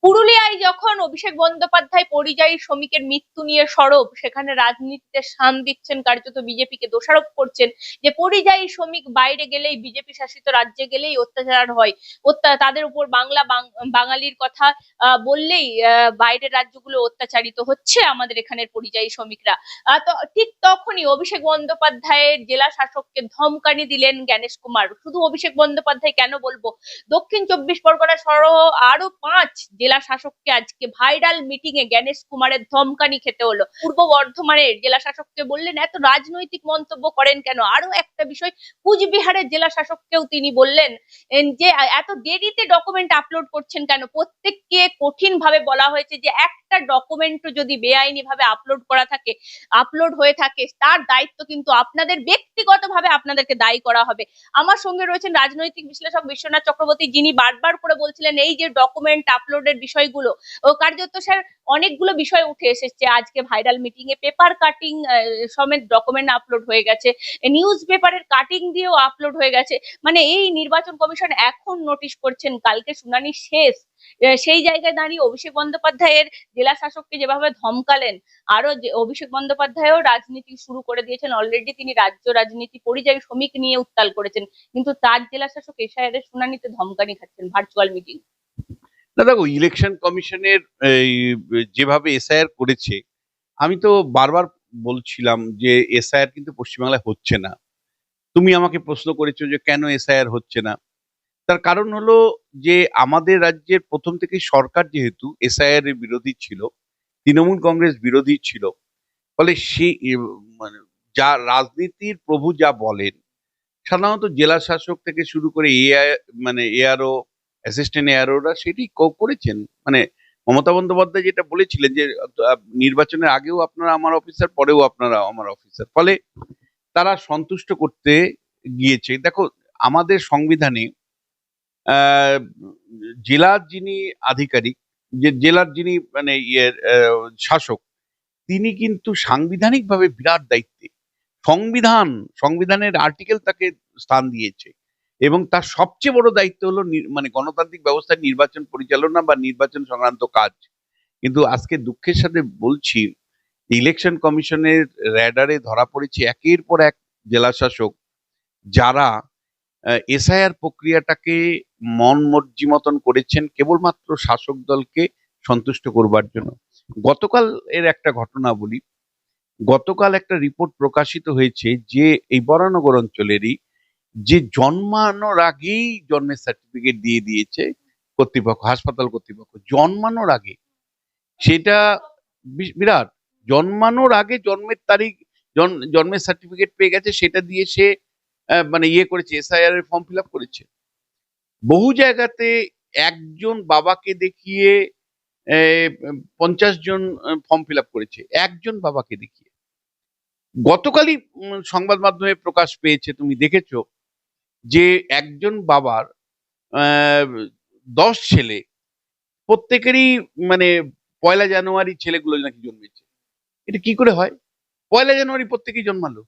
পুরুলিয়ায় যখন অভিষেক বন্দ্যোপাধ্যায় পরিযায়ী শ্রমিকের মৃত্যু নিয়ে সরব, সেখানে রাজনীতিতে শান দিচ্ছেন, কার্যত বিজেপিকে দোষারোপ করছেন যে পরিযায়ী শ্রমিক বাইরে গেলেই, বিজেপি শাসিত রাজ্যে গেলেই অত্যাচার হয়, তাদের উপর বাঙালির কথা বললেই বাইরের রাজ্যগুলো অত্যাচারিত হচ্ছে আমাদের এখানের পরিযায়ী শ্রমিকরা। তো ঠিক তখনই অভিষেক বন্দ্যোপাধ্যায়ের জেলা শাসককে ধমকানি দিলেন জ্ঞানেশ কুমার। শুধু অভিষেক বন্দ্যোপাধ্যায় কেন বলবো, দক্ষিণ চব্বিশ পরগনা সহ আরো 5 জেলা শাসককে আজকে ভাইরাল মিটিং এ জ্ঞানেশ কুমারের ধমকানি খেতে হলো। পূর্ব বর্ধমানের জেলা শাসককে বললেন এত রাজনৈতিক মন্তব্য করেন কেন। আরো একটা বিষয়, কুচবিহারের জেলা শাসককেও তিনি বললেন যে এত দেরিতে ডকুমেন্ট আপলোড করছেন কেন। প্রত্যেককে কঠিন ভাবে বলা হয়েছে যে একটা ডকুমেন্টও যদি বেআইনি ভাবে আপলোড হয়ে থাকে, তার দায়িত্ব কিন্তু আপনাদের, ব্যক্তিগতভাবে আপনাদেরকে দায়ী করা হবে। আমার সঙ্গে রয়েছেন রাজনৈতিক বিশ্লেষক বিশ্বনাথ চক্রবর্তী, যিনি বারবার করে বলছিলেন এই যে ডকুমেন্ট আপলোডের বিষয়গুলো, ও কার্যত স্যার অনেকগুলো বিষয় উঠে এসেছে আজকে ভাইরাল মিটিং এ। পেপার কাটিং সমেত ডকুমেন্ট আপলোড হয়ে গেছে, নিউজ পেপারের কাটিং দিয়েও আপলোড হয়ে গেছে। মানে এই নির্বাচন কমিশন এখন নোটিশ করছেন, কালকে শুনানি শেষ, সেই জায়গায় দাঁড়িয়ে অভিষেক বন্দ্যোপাধ্যায়ের জেলা শাসককে যেভাবে ধমকালেন, আরো যে অভিষেক বন্দ্যোপাধ্যায়ও রাজনীতি শুরু করে দিয়েছেন অলরেডি। তিনি রাজ্য রাজনীতি পরিযায়ী শ্রমিক নিয়ে উত্তাল করেছেন, কিন্তু তার জেলা শাসক এসআইআর এর শুনানিতে ধমকানি খাচ্ছেন ভার্চুয়াল মিটিং। না দেখো, ইলেকশন কমিশনের যেভাবে এসআইআর করেছে, আমি তো বারবার বলছিলাম যে এসআইআর কিন্তু পশ্চিমবাংলায় হচ্ছে না। তুমি আমাকে প্রশ্ন করেছো যে কেন এসআইআর হচ্ছে না। তার কারণ হলো যে আমাদের রাজ্যের প্রথম থেকে সরকার যেহেতু এসআইআর এর বিরোধী ছিল, তৃণমূল কংগ্রেস বিরোধী ছিল, ফলে সেই মানে যা রাজনীতির প্রভু যা বলেন, সাধারণত জেলা শাসক থেকে শুরু করে এআরও, অ্যাসিস্ট্যান্ট এআরওরা সেটি করেছেন। মানে মমতা বন্দ্যোপাধ্যায় যেটা বলেছিলেন যে নির্বাচনের আগেও আপনারা আমার অফিসার, পরেও আপনারা আমার অফিসার, ফলে তারা সন্তুষ্ট করতে গিয়েছে। দেখো, আমাদের সংবিধানে আহ জেলার যিনি আধিকারিক, যে জেলার যিনি মানে শাসক, তিনি কিন্তু সাংবিধানিক ভাবে বিরাট দায়িত্বে। সংবিধানের আর্টিকেল তাকে স্থান দিয়েছে, এবং তার সবচেয়ে বড় দায়িত্ব হলো মানে গণতান্ত্রিক ব্যবস্থার নির্বাচন পরিচালনা বা নির্বাচন সংক্রান্ত কাজ। কিন্তু আজকে দুঃখের সাথে বলছি, ইলেকশন কমিশনের র্যাডারে ধরা পড়েছে একের পর এক জেলা শাসক, যারা এসআইআর প্রক্রিয়াটাকে মন মর্জি মতন করেছেন কেবলমাত্র শাসক দলকে সন্তুষ্ট করবার জন্য। গতকাল এর একটা ঘটনা বলি। গতকাল একটা রিপোর্ট প্রকাশিত হয়েছে যে এই বরানগর অঞ্চলেরই, যে জন্মানোর আগেই জন্মের সার্টিফিকেট দিয়ে দিয়েছে কর্তৃপক্ষ, হাসপাতাল কর্তৃপক্ষ, জন্মানোর আগে। সেটা বিরাট। জন্মানোর আগে জন্মের তারিখ, জন্মের সার্টিফিকেট পেয়ে গেছে, সেটা দিয়ে সে মানে করেছে, এসআইআর এর ফর্ম ফিল আপ করেছে। বহু জায়গাতে একজন বাবাকে দেখিয়ে 50 জন ফর্ম ফিল আপ করেছে, একজন বাবাকে দেখিয়ে। গতকালই সংবাদ মাধ্যমে প্রকাশ পেয়েছে, তুমি দেখেছো, যে একজন বাবার 10 ছেলে, প্রত্যেকেরই মানে 1 জানুয়ারি ছেলেগুলো নাকি জন্মেছে। এটা কি করে হয়? 1 জানুয়ারি প্রত্যেকেই জন্মালো।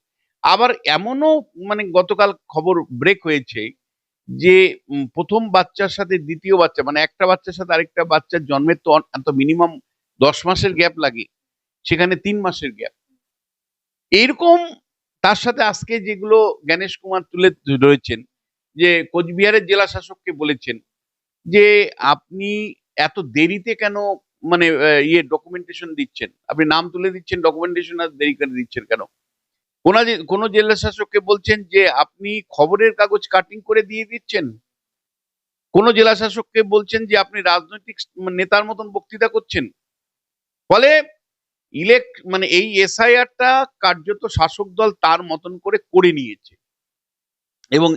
আবার এমনও মানে গতকাল খবর ব্রেক হয়েছে যে প্রথম বাচ্চার সাথে দ্বিতীয় বাচ্চা, মানে একটা বাচ্চার সাথে আরেকটা বাচ্চার জন্মের তো মিনিমাম 10 মাসের গ্যাপ লাগে, সেখানে 3 মাসের গ্যাপ। এইরকম তার সাথে আজকে যেগুলো জ্ঞানেশ কুমার তুলে ধরেছেন, যে কোচবিহারের জেলা শাসককে বলেছেন যে আপনি এত দেরিতে কেন মানে ডকুমেন্টেশন দিচ্ছেন, আপনি নাম তুলে দিচ্ছেন, ডকুমেন্টেশন আর দেরি করে দিচ্ছেন কেন। কোন জেলা শাসককে বলছেন যে আপনি খবরের কাগজ কাটিং করে দিয়ে দিচ্ছেন। কোন জেলা শাসককে বলছেন যে আপনি রাজনৈতিক নেতার মতন বক্তৃতা করছেন। ফলে মানে এই এসআইআরটা কার্যত শাসক দল তার মতন করে নিয়েছে। এবং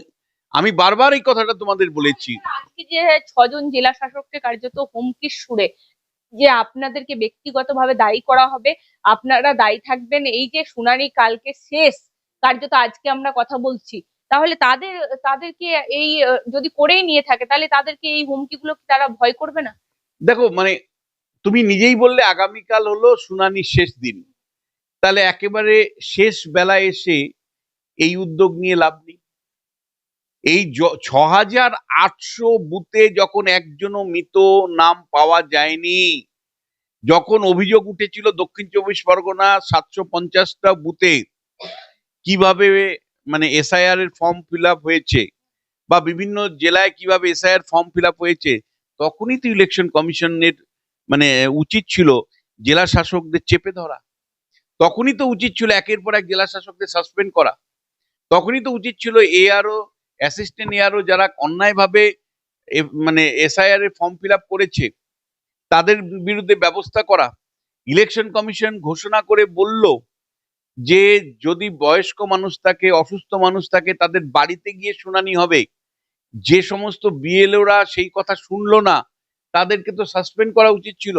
আমি বারবার এই কথাটা তোমাদের বলেছি, আজকে যে 6 জন জেলা শাসককে কার্যত হুমকির সুরে যে আপনাদেরকে ব্যক্তিগতভাবে দায়ী করা হবে, আপনারা দায়ী থাকবেন, এই যে শুনানি কালকে শেষ, কার্যত আজকে আমরা কথা বলছি, তাহলে তাদেরকে এই যদি করেই নিয়ে থাকে, তাহলে তাদেরকে এই হুমকিগুলো কি তারা ভয় করবে না? দেখো, মানে তুমি নিজেই বললে আগামীকাল হলো শুনানির শেষ দিন, তাহলে একেবারে শেষ বেলায় এসে এই উদ্যোগ নিয়ে লাভ নেই। এই 6,800 বুথে যখন একজনও মৃত নাম পাওয়া যায়নি, যখন অভিযোগ উঠেছিল দক্ষিণ 24 পরগনা 750টা বুথে কিভাবে মানে এসআইআর এর ফর্ম ফিল আপ হয়েছে বা বিভিন্ন জেলায় কিভাবে এসআইআর ফর্ম ফিল আপ হয়েছে, তখনই তো ইলেকশন কমিশনের মানে উচিত ছিল জেলা শাসকদের চেপে ধরা। তখনই তো উচিত ছিল একের পর এক জেলা শাসকদের সাসপেন্ড করা। তখনই তো উচিত ছিল এআরও, অ্যাসিস্ট্যান্ট এআরও যারা অন্যায়ভাবে মানে এসআইআর এর ফর্ম ফিল আপ করেছে তাদের বিরুদ্ধে ব্যবস্থা করা। ইলেকশন কমিশন ঘোষণা করে বলল যে যদি বয়স্ক মানুষ থাকে, অসুস্থ মানুষ থাকে, তাদের বাড়িতে গিয়ে শুনানি হবে। যে সমস্ত বিএলওরা সেই কথা শুনলো না তাদেরকে তো সাসপেন্ড করা উচিত ছিল।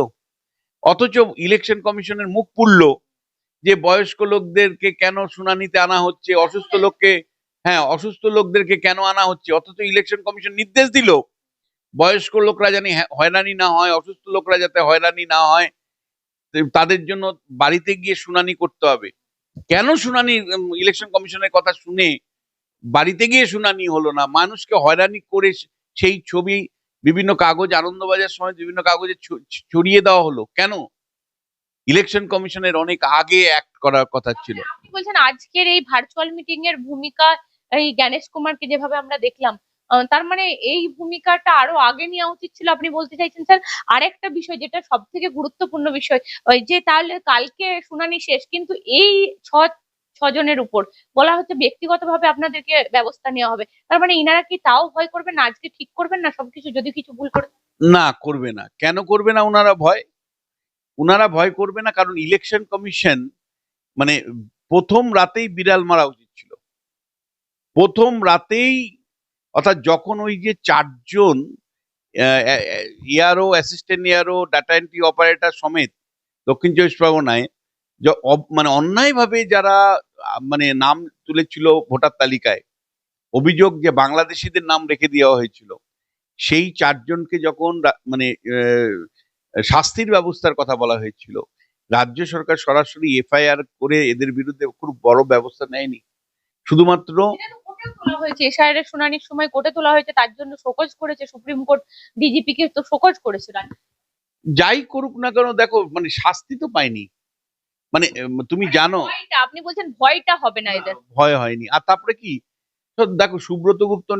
অথচ ইলেকশন কমিশনের মুখ পুড়লো যে বয়স্ক লোকদেরকে কেন শুনানিতে আনা হচ্ছে, অসুস্থ লোকদেরকে কেন আনা হচ্ছে। অথচ ইলেকশন কমিশন নির্দেশ দিল বয়স্ক লোকরা জানি হয়রানি না হয়, অসুস্থ লোকরা যাতে হয়রানি না হয়, তাদের জন্য বাড়িতে গিয়ে শুনানি করতে হবে। কেন শুনানি ইলেকশন কমিশনের কথা শুনে বাড়িতে গিয়ে শুনানি হলো না? মানুষকে হয়রানি করে সেই ছবি বিভিন্ন কাগজ, আনন্দবাজার সময় বিভিন্ন কাগজে ছড়িয়ে দেওয়া হলো কেন? ইলেকশন কমিশনের অনেক আগে অ্যাক্ট করার কথা ছিল। আপনি বলছেন আজকের এই ভার্চুয়াল মিটিং এর ভূমিকা, এই গণেশ কুমারকে যেভাবে আমরা দেখলাম, তার মানে এই ভূমিকাটা আরো আগে নেওয়া উচিত ছিল আপনি বলতে চাইছেন স্যার? আরেকটা বিষয় যেটা সব থেকে গুরুত্বপূর্ণ বিষয়, ওই যে তাহলে কালকে শুনানি শেষ, কিন্তু এই ছজনের উপর বলা হচ্ছে ব্যক্তিগতভাবে আপনাদেরকে ব্যবস্থা নেওয়া হবে। তার মানে ইনারা কি তাও ভয় করবেন না, আজকে ঠিক করবেন না সবকিছু যদি কিছু ভুল করে? না, করবে না। কেন করবে না? ওনারা ভয় করবে না কারণ ইলেকশন কমিশন মানে প্রথম রাতেই বিড়াল মারা উচিত ছিল। প্রথম রাতেই, অর্থাৎ যখন ওই যে 4জন ইয়ারও, অ্যাসিস্ট্যান্ট ইয়ারও, ডাটা এন্ট্রি অপারেটর সমেত দক্ষিণ 24 পরগনায় মানে অন্যায়ভাবে যারা মানে নাম তুলেছিল ভোটার তালিকায়, অভিযোগ যে বাংলাদেশিদের নাম রেখে দেওয়া হয়েছিল, সেই 4জনকে যখন মানে শাস্তির ব্যবস্থার কথা বলা হয়েছিল, রাজ্য সরকার সরাসরি এফআইআর করে এদের বিরুদ্ধে খুব বড় ব্যবস্থা নেয়নি। শুধুমাত্র তোলা হয়েছে এসআইআর এর শুনানির সময় কোর্টে তোলা হয়েছে, তার জন্য শোকজ করেছে সুপ্রিম কোর্ট, ডিজিপি কে তো শোকজ করেছে। যাই করুক না কেন, দেখো মানে শাস্তি তো পায়নি। মানে তুমি জানো আপনি বলছেন ভয়টা হবে না এদের? ভয় হয়নি। আর তারপরে কি, তো দেখো সুব্রত গুপ্ত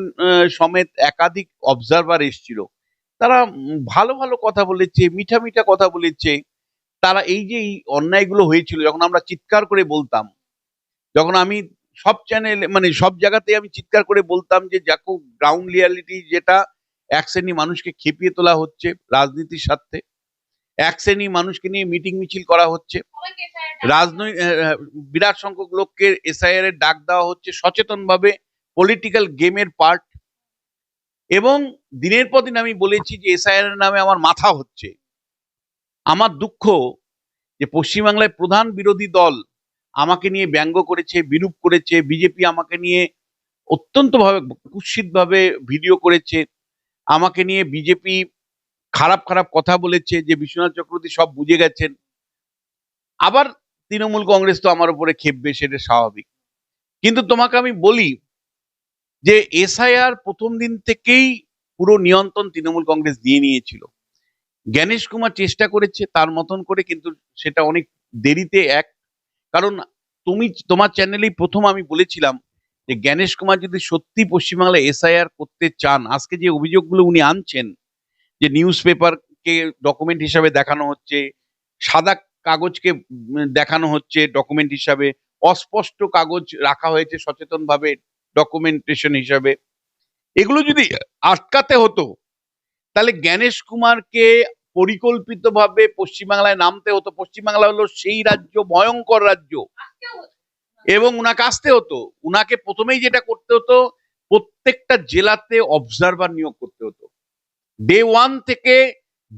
সমেত একাধিক অবজারভার এসেছিল, তারা ভালো ভালো কথা বলেছে, মিঠা মিঠা কথা বলেছে। তারা এই যে এই অন্যায়গুলো হয়েছিল, যখন আমরা চিৎকার করে বলতাম, যখন আমি সব চ্যানেলে মানে সব জায়গাতে আমি চিৎকার করে বলতাম যে দেখো গ্রাউন্ড রিয়ালিটি যেটা, এক শ্রেণী মানুষকে খেপিয়ে তোলা হচ্ছে রাজনীতির স্বার্থে, এক শ্রেণী মানুষকে নিয়ে মিটিং মিছিল করা হচ্ছে, রাজনৈতিক বিরাট সংখ্যক লোককে এসআইআর এর ডাক দেওয়া হচ্ছে সচেতনভাবে, পলিটিক্যাল গেমের পার্ট। এবং দিনের পর দিন আমি বলেছি যে এসআইআর এর নামে আমার মাথা হচ্ছে। আমার দুঃখ যে পশ্চিমবাংলায় প্রধান বিরোধী দল আমাকে নিয়ে ব্যঙ্গ করেছে, বিরূপ করেছে, বিজেপি আমাকে নিয়ে অত্যন্ত ভাবে কুৎসিত ভাবে ভিডিও করেছে, আমাকে নিয়ে বিজেপি খারাপ খারাপ কথা বলেছে যে বিশ্বনাথ চক্রবর্তী সব বুঝে গেছেন। আবার তৃণমূল কংগ্রেস তো আমার উপরে খেপবে, সেটা স্বাভাবিক। কিন্তু তোমাকে আমি বলি যে এসআইআর প্রথম দিন থেকেই পুরো নিয়ন্ত্রণ তৃণমূল কংগ্রেস দিয়ে নিয়েছিল। জ্ঞানেশ কুমার চেষ্টা করেছে তার মতন করে, কিন্তু সেটা অনেক দেরিতে। কারণ তোমার চ্যানেলেই প্রথম আমি বলেছিলাম যে জ্ঞানেশ কুমার যদি সত্যি পশ্চিমবাংলায় এসআইআর করতে চান, আজকে যে অভিযোগগুলো উনি আনছেন, যে নিউজ পেপারকে ডকুমেন্ট হিসাবে দেখানো হচ্ছে, সাদা কাগজকে দেখানো হচ্ছে ডকুমেন্ট হিসাবে, অস্পষ্ট কাগজ রাখা হয়েছে সচেতনভাবে ডকুমেন্টেশন হিসাবে, এগুলো যদি আটকাতে হতো তাহলে জ্ঞানেশ কুমারকে পরিকল্পিতভাবে পশ্চিমবাংলায় নামতে হতো। পশ্চিমবাংলা হলো সেই রাজ্য, ভয়ঙ্কর রাজ্য, এবং উনাকে আসতে হতো। উনাকে প্রথমেই যেটা করতে হতো, প্রত্যেকটা জেলাতে অবজারভার নিয়োগ করতে হতো। ডে 1 থেকে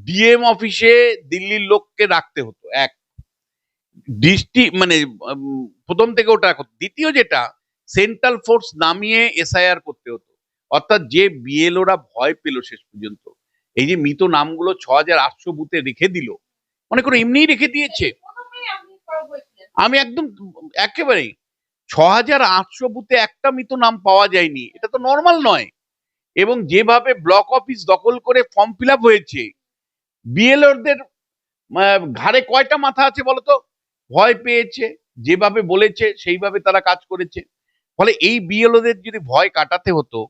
ডিএম অফিসে দিল্লির লোককে রাখতে হতো। এক ডিস্ট্রিক্ট মানে প্রথম থেকে ওটা। দ্বিতীয় যেটা, সেন্ট্রাল ফোর্স নামিয়ে এসআইআর করতে হতো। অর্থাৎ যে বিএলওরা ভয় পেল শেষ পর্যন্ত, এই যে মৃত নামগুলো 6,800 বুথে রেখে দিল, মনে করো এমনিই রেখে দিয়েছে। আমি একদম একেবারেই 6,800 বুথে একটা মৃত নাম পাওয়া যায়নি, এটা তো নর্মাল নয়। এবং যেভাবে ব্লক অফিস দখল করে ফর্ম ফিল আপ হয়েছে, বিএলওদের ঘাড়ে কয়টা মাথা আছে বলতো? ভয় পেয়েছে, যেভাবে বলেছে সেইভাবে তারা কাজ করেছে। ফলে এই বিএলওদের যদি ভয় কাটাতে হতো,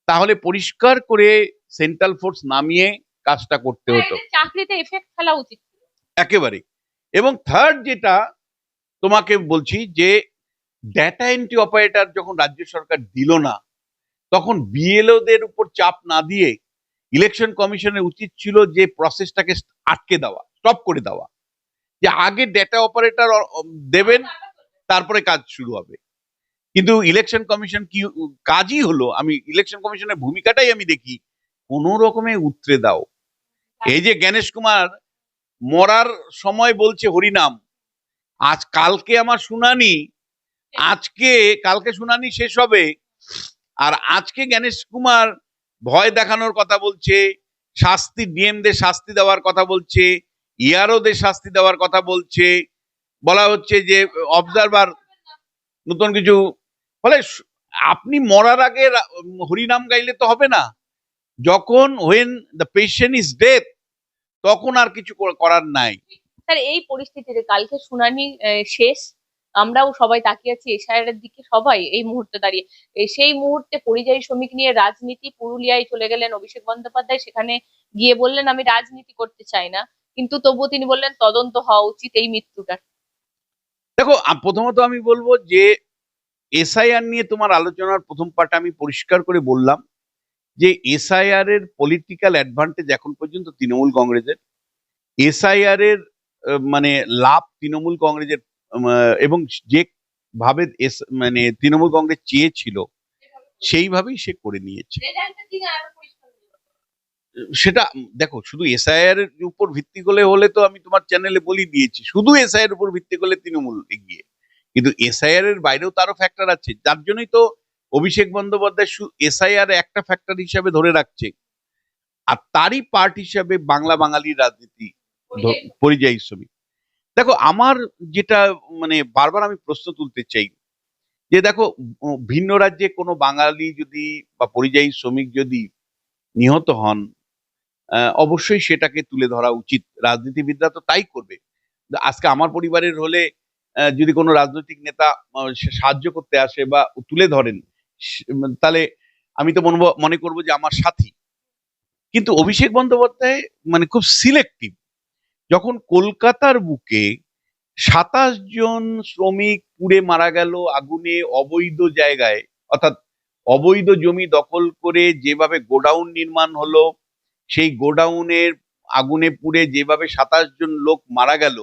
তাহলে পরিষ্কার করে সেন্ট্রাল ফোর্স নামিয়ে কাজটা করতে হতো এদের চাকরিতে এফেক্ট ফেলা উচিত। একেবারে। এবং থার্ড যেটা তোমাকে বলছি, যে ডেটা এন্ট্রি অপারেটর যখন রাজ্য সরকার দিল না, তখন বিএলওদের উপর চাপ না দিয়ে ইলেকশন কমিশনের উচিত ছিল যে প্রসেসটাকে আটকে দেওয়া, স্টপ করে দেওয়া, যে আগে ডেটা অপারেটর দেবেন, তারপরে কাজ শুরু হবে। কিন্তু ইলেকশন কমিশন কি কাজই হলো, আমি ইলেকশন কমিশনের ভূমিকাটাই আমি দেখি কোন রকমে উতরে দাও। এই যে জ্ঞানেশ কুমার মরার সময় বলছে হরিনাম, আজ কালকে আমার শুনানি, কালকে শুনানি শেষ হবে, আর আজকে জ্ঞানেশ কুমার ভয় দেখানোর কথা বলছে, শাস্তি ডিএমদের শাস্তি দেওয়ার কথা বলছে, ইয়ারওদের শাস্তি দেওয়ার কথা বলছে, বলা হচ্ছে যে অবজারভার নতুন কিছু। ফলে আপনি মরার আগে হরিনাম গাইলে তো হবে না। যখন when the patient is death, তখন আর কিছু করার নাই। স্যার, এই পরিস্থিতিতে কালকে শুনানি শেষ, আমরাও সবাই তাকিয়ে আছি এশায়ারের দিকে, সবাই এই মুহূর্তে দাঁড়িয়ে। সেই মুহূর্তে পরিযায়ী শ্রমিক নিয়ে রাজনীতি, পুরুলিয়ায় চলে গেলেন অভিষেক বন্দ্যোপাধ্যায়, সেখানে গিয়ে বললেন আমি রাজনীতি করতে চাই না, কিন্তু তবুও তিনি বললেন তদন্ত হওয়া উচিত এই মৃত্যুটার। দেখো, প্রথমত আমি বলবো যে এসআইআর নিয়ে তোমার আলোচনার প্রথম পার্ট আমি পরিষ্কার করে বললাম যে এসআইআর এর পলিটিক্যাল অ্যাডভান্টেজ এখন পর্যন্ত তৃণমূল কংগ্রেসের। এসআইআর এর মানে লাভ তৃণমূল কংগ্রেসের, এবং যে ভাবে মানে তৃণমূল কংগ্রেস চেয়েছিল সেইভাবেই সে করে নিয়েছে। সেটা দেখো, শুধু এসআইআর এর উপর ভিত্তি করে হলে তো আমি তোমার চ্যানেলে বলি দিয়েছি, শুধু এসআইআর এর উপর ভিত্তি করলে তৃণমূল এগিয়ে। কিন্তু এসআইআর এর বাইরেও তারও ফ্যাক্টর আছে, যার জন্যই তো অভিষেক বন্দ্যোপাধ্যায় এসআইআর একটা ফ্যাক্টর হিসাবে ধরে রাখছে। আর তারই পার্ট হিসাবে বাংলা বাঙালির রাজনীতি, পরিযায়ী শ্রমিক। দেখো, আমার যেটা মানে বারবার আমি প্রশ্ন তুলতে চাই, যে দেখো, ভিন্ন রাজ্যে কোনো বাঙালি যদি বা পরিযায়ী শ্রমিক যদি নিহত হন, অবশ্যই সেটাকে তুলে ধরা উচিত, রাজনীতিবিদরা তো তাই করবে। আজকে আমার পরিবারের হলে যদি কোনো রাজনৈতিক নেতা সে সাহায্য করতে আসে বা তুলে ধরেন, তাহলে আমি তো মনে করবো যে আমার সাথী। কিন্তু অভিষেক বন্দ্যোপাধ্যায় মানে খুব সিলেক্টিভ। যখন কলকাতার বুকে 27 জন শ্রমিক পুড়ে মারা গেল আগুনে, অবৈধ জায়গায়, অর্থাৎ অবৈধ জমি দখল করে যেভাবে গোডাউন নির্মাণ হলো, সেই গোডাউনের আগুনে পুড়ে যেভাবে 27 জন লোক মারা গেল,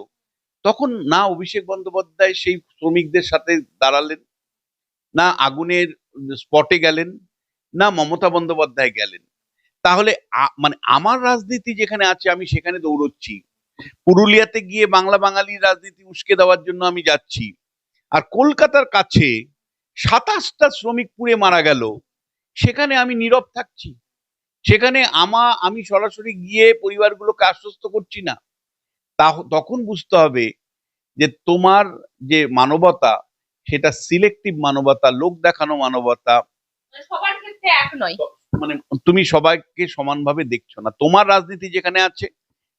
তখন না অভিষেক বন্দ্যোপাধ্যায় সেই শ্রমিকদের সাথে দাঁড়ালেন, না আগুনের স্পটে গেলেন, না মমতা বন্দ্যোপাধ্যায় গেলেন। তাহলে মানে আমার রাজনীতি যেখানে আছে আমি সেখানে দৌড়চ্ছি, পুরুলিয়াতে গিয়ে বাংলা বাঙালির রাজনীতি উস্কে দেওয়ার জন্য আমি যাচ্ছি, আর কলকাতার কাছে 27টা শ্রমিক পুড়ে মারা গেল, সেখানে আমি নীরব থাকছি, সেখানে আমি সরাসরি গিয়ে পরিবারগুলোকে আশ্বস্ত করছি না। তখন বুঝতে হবে যে তোমার যে মানবতা, সেটা সিলেক্টিভ মানবতা, লোক দেখানো মানবতা, সবার ক্ষেত্রে এক নয়। মানে তুমি সবাইকে সমানভাবে দেখছো না। তোমার রাজনীতি যেখানে আছে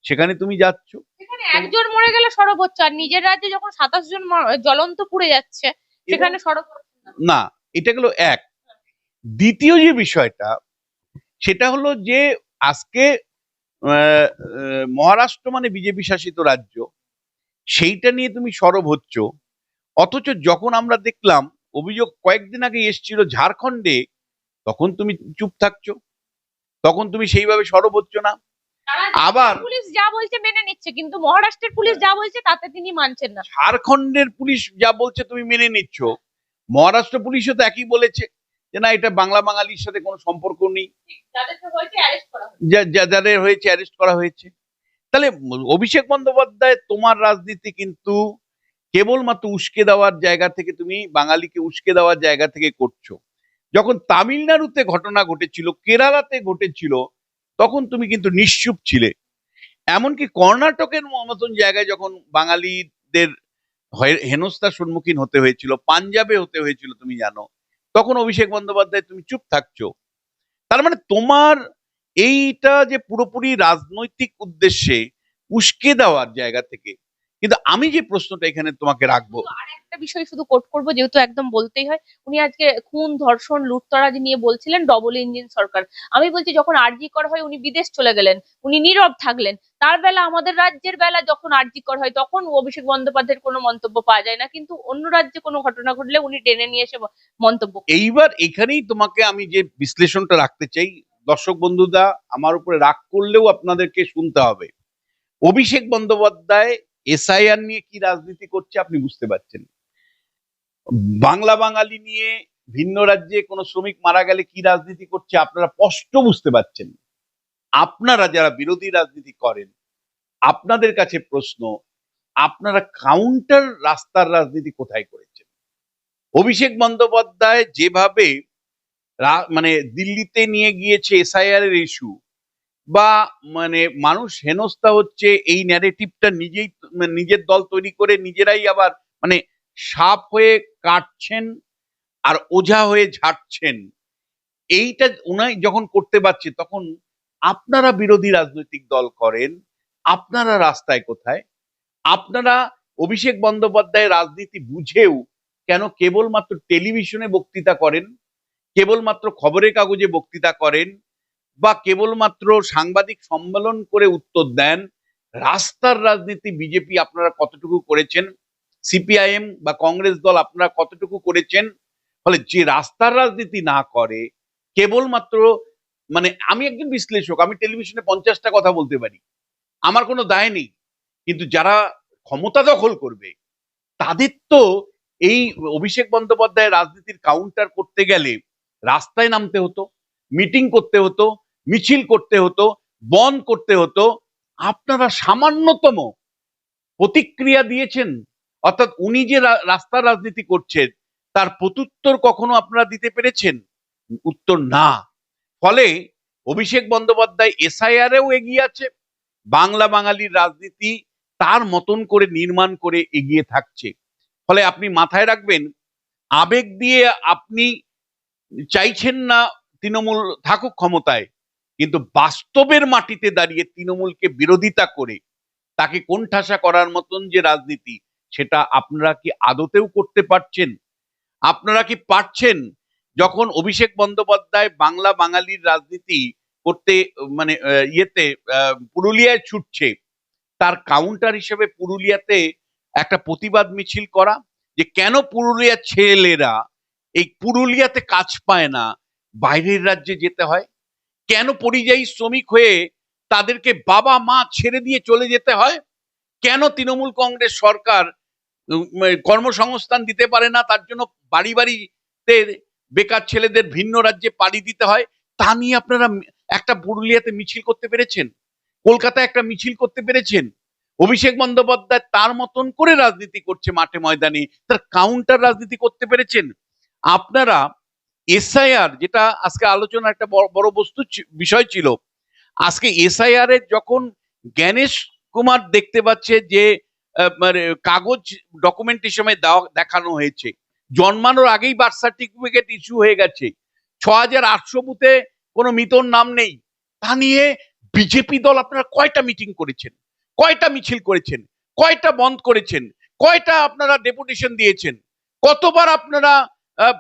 সেখানে তুমি যাচ্ছ, সেখানে একজন মরে গেলে সরব হচ্ছে, আর নিজের রাজ্যে যখন 27 জন জ্বলন্ত পুড়ে যাচ্ছে সেখানে সরব না। এটা গেল এক। দ্বিতীয় যে বিষয়টা, সেটা হলো যে আজকে মহারাষ্ট্র মানে বিজেপি শাসিত রাজ্য, সেইটা নিয়ে তুমি সরব হচ্ছ, অথচ যখন আমরা দেখলাম অভিযোগ কয়েকদিন আগে এসেছিল ঝাড়খণ্ডে, তখন তুমি চুপ থাকছো, তখন তুমি সেইভাবে সরব হচ্ছ না। আবার পুলিশ যা বলছে মেনে নিচ্ছে, কিন্তু মহারাষ্ট্রের পুলিশ যা বলছে তাতে তিনি মানছেন না। ঝাড়খণ্ডের পুলিশ যা বলছে তুমি মেনে নিচ্ছ, মহারাষ্ট্র পুলিশও তো একই বলেছে যে না, এটা বাংলা বাঙালির সাথে কোনো সম্পর্ক নেই, যাদের হয়েছে অ্যারেস্ট করা হয়েছে। তাহলে অভিষেক বন্দ্যোপাধ্যায় তোমার রাজনীতি কিন্তু কেবলমাত্র উস্কে দেওয়ার জায়গা থেকে, তুমি বাঙালিকে উস্কে দেওয়ার জায়গা থেকে করছো। যখন তামিলনাড়ুতে ঘটনা ঘটেছিল, কেরালাতে ঘটেছিল, তখন তুমি কিন্তু নিশ্চুপ ছিলে। এমনকি কর্ণাটকের মতন জায়গায় যখন বাঙালিদের হেনস্থার সম্মুখীন হতে হয়েছিল, পাঞ্জাবে হতে হয়েছিল, তুমি জানো। তখন অভিষেক বন্দ্যোপাধ্যায় তুমি চুপ থাকছো। তার মানে তোমার এইটা যে পুরোপুরি রাজনৈতিক উদ্দেশ্যে উস্কে দেওয়ার জায়গা থেকে। কিন্তু আমি যে প্রশ্নটা এখানে তোমাকে রাখবো, শুধু আর একটা বিষয় শুধু কোট করবো, যেহেতু একদম বলতেই হয়। উনি আজকে খুন, ধর্ষণ, লুটতরাজ নিয়ে বলছিলেন ডবল ইঞ্জিন সরকার। আমি বলছি, যখন আরজি কর হয় উনি বিদেশ চলে গেলেন, উনি নীরব থাকলেন। তার বেলা, আমাদের রাজ্যের বেলা যখন আরজি কর হয় তখন অভিষেক বন্দ্যোপাধ্যায়ের কোনো মন্তব্য পাওয়া যায় না, কিন্তু অন্য রাজ্যে কোনো ঘটনা ঘটলে উনি টেনে নিয়ে এসে মন্তব্য করেন। এইবার এখানেই তোমাকে আমি যে বিশ্লেষণটা রাখতে চাই, দর্শক বন্ধুরা আমার উপরে রাগ করলেও আপনাদেরকে শুনতে হবে। অভিষেক বন্দ্যোপাধ্যায় এসআইআর নিয়ে কি রাজনীতি করছে আপনি বুঝতে পারছেন। বাংলা বাঙালি নিয়ে ভিন্ন রাজ্যে কোনো শ্রমিক মারা গেলে কি রাজনীতি করছে আপনারা স্পষ্ট বুঝতে পারছেন। আপনারা যারা বিরোধী রাজনীতি করেন, আপনাদের কাছে প্রশ্ন, আপনারা কাউন্টার রাস্তার রাজনীতি কোথায় করেছেন? অভিষেক বন্দ্যোপাধ্যায় যেভাবে মানে দিল্লিতে নিয়ে গিয়েছে এসআইআর এর ইস্যু, বা মানে মানুষ হেনস্থা হচ্ছে, এই ন্যারেটিভটা নিজেই নিজের দল তৈরি করে নিজেরাই আবার মানে সাপ হয়ে কাটছেন আর ওঝা হয়ে ঝাড়ছেন। এইটা উনাই যখন করতে পারছে, তখন আপনারা বিরোধী রাজনৈতিক দল করেন, আপনারা রাস্তায় কোথায়? আপনারা অভিষেক বন্দ্যোপাধ্যায় রাজনীতি বুঝেও কেন কেবলমাত্র টেলিভিশনে বক্তৃতা করেন, কেবলমাত্র খবরের কাগজে বক্তৃতা করেন, বা কেবলমাত্র সাংবাদিক সম্মেলন করে উত্তর দেন? রাস্তার রাজনীতি বিজেপি আপনারা কতটুকু করেছেন? সিপিআইএম বা কংগ্রেস দল আপনারা কতটুকু করেছেন? ফলে যে রাস্তার রাজনীতি না করে, কেবলমাত্র মানে আমি একজন বিশ্লেষক, আমি টেলিভিশনে 50টা কথা বলতে পারি, আমার কোনো দায় নেই। কিন্তু যারা ক্ষমতা দখল করবে তাদের তো এই অভিষেক বন্দ্যোপাধ্যায় রাজনীতির কাউন্টার করতে গেলে রাস্তায় নামতে হতো, মিটিং করতে হতো, মিছিল করতে হতো, বন্ধ করতে হতো। আপনারা সামান্যতম প্রতিক্রিয়া দিয়েছেন? অর্থাৎ উনি যে রাস্তার রাজনীতি করছেন তার প্রত্যুত্তর কখনো আপনারা দিতে পেরেছেন? উত্তর না। ফলে অভিষেক বন্দ্যোপাধ্যায় এসআইআরেও এগিয়ে আছে, বাংলা বাঙালির রাজনীতি তার মতন করে নির্মাণ করে এগিয়ে থাকছে। ফলে আপনি মাথায় রাখবেন, আবেগ দিয়ে আপনি চাইছেন না তৃণমূল থাকুক ক্ষমতায়, কিন্তু বাস্তবের মাটিতে দাঁড়িয়ে তৃণমূলকে বিরোধিতা করে তাকে কোণঠাসা করার মতন যে রাজনীতি, সেটা আপনারা কি আদতেও করতে পারছেন? আপনারা কি পারছেন? যখন অভিষেক বন্দ্যোপাধ্যায় বাংলা বাঙালির রাজনীতি করতে মানে ইয়েতে পুরুলিয়ায় ছুটছে, তার কাউন্টার হিসেবে পুরুলিয়াতে একটা প্রতিবাদ মিছিল করা, যে কেন পুরুলিয়ার ছেলেরা এই পুরুলিয়াতে কাজ পায় না, বাইরের রাজ্যে যেতে হয়? কেন পরিযায়ী শ্রমিক হয়ে তাদেরকে বাবা মা ছেড়ে দিয়ে চলে যেতে হয়? কেন তৃণমূল কংগ্রেস সরকার কর্মসংস্থান দিতে পারে না, তার জন্য বাড়ি বাড়িতে বেকার ছেলেদের ভিন্ন রাজ্যে পাড়ি দিতে হয়? তা নিয়ে আপনারা একটা পুরুলিয়াতে মিছিল করতে পেরেছেন? কলকাতায় একটা মিছিল করতে পেরেছেন? অভিষেক বন্দ্যোপাধ্যায় তার মতন করে রাজনীতি করছে মাঠে ময়দানে, তার কাউন্টার রাজনীতি করতে পেরেছেন? আপনারা এসআইআর, যেটা আজকে আলোচনার একটা বড় বস্তু বিষয় ছিল, আজকে এসআইআর এর যখন জ্ঞানেশ কুমার দেখতে পাচ্ছে যে মানে কাগজ ডকুমেন্ট হিসেবে দেখানো হয়েছে, জন্মানোর আগেই বার্থ সার্টিফিকেট ইস্যু হয়ে গেছে, 6800 বুথে কোনো মৃতর নাম নেই, তা নিয়ে বিজেপি দল আপনারা কয়টা মিটিং করেছেন, কয়টা মিছিল করেছেন, কয়টা বন্ধ করেছেন, কয়টা আপনারা ডেপুটেশন দিয়েছেন, কতবার আপনারা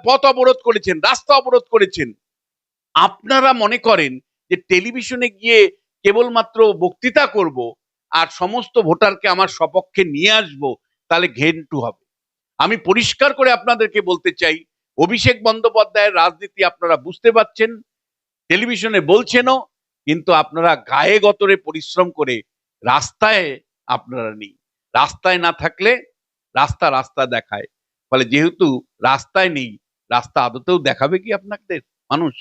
পথ অবরোধ করেছেন, রাস্তা অবরোধ করেছেন? আপনারা মনে করেন যে টেলিভিশনে গিয়ে কেবলমাত্র বক্তৃতা করব আর সমস্ত ভোটারকে আমার সপক্ষে নিয়ে আসব, তাহলে ঘেন্টু হবে। আমি পরিষ্কার করে আপনাদেরকে বলতে চাই, অভিষেক বন্দ্যোপাধ্যায়ের রাজনীতি আপনারা বুঝতে পারছেন, টেলিভিশনে বলছেনও, কিন্তু আপনারা গায়ে গতরে পরিশ্রম করে রাস্তায় আপনারা নেই। রাস্তায় না থাকলে রাস্তা রাস্তা দেখায়, ফলে যেহেতু রাস্তায় নেই, রাস্তা আদতেও দেখাবে কি আপনাদের মানুষ?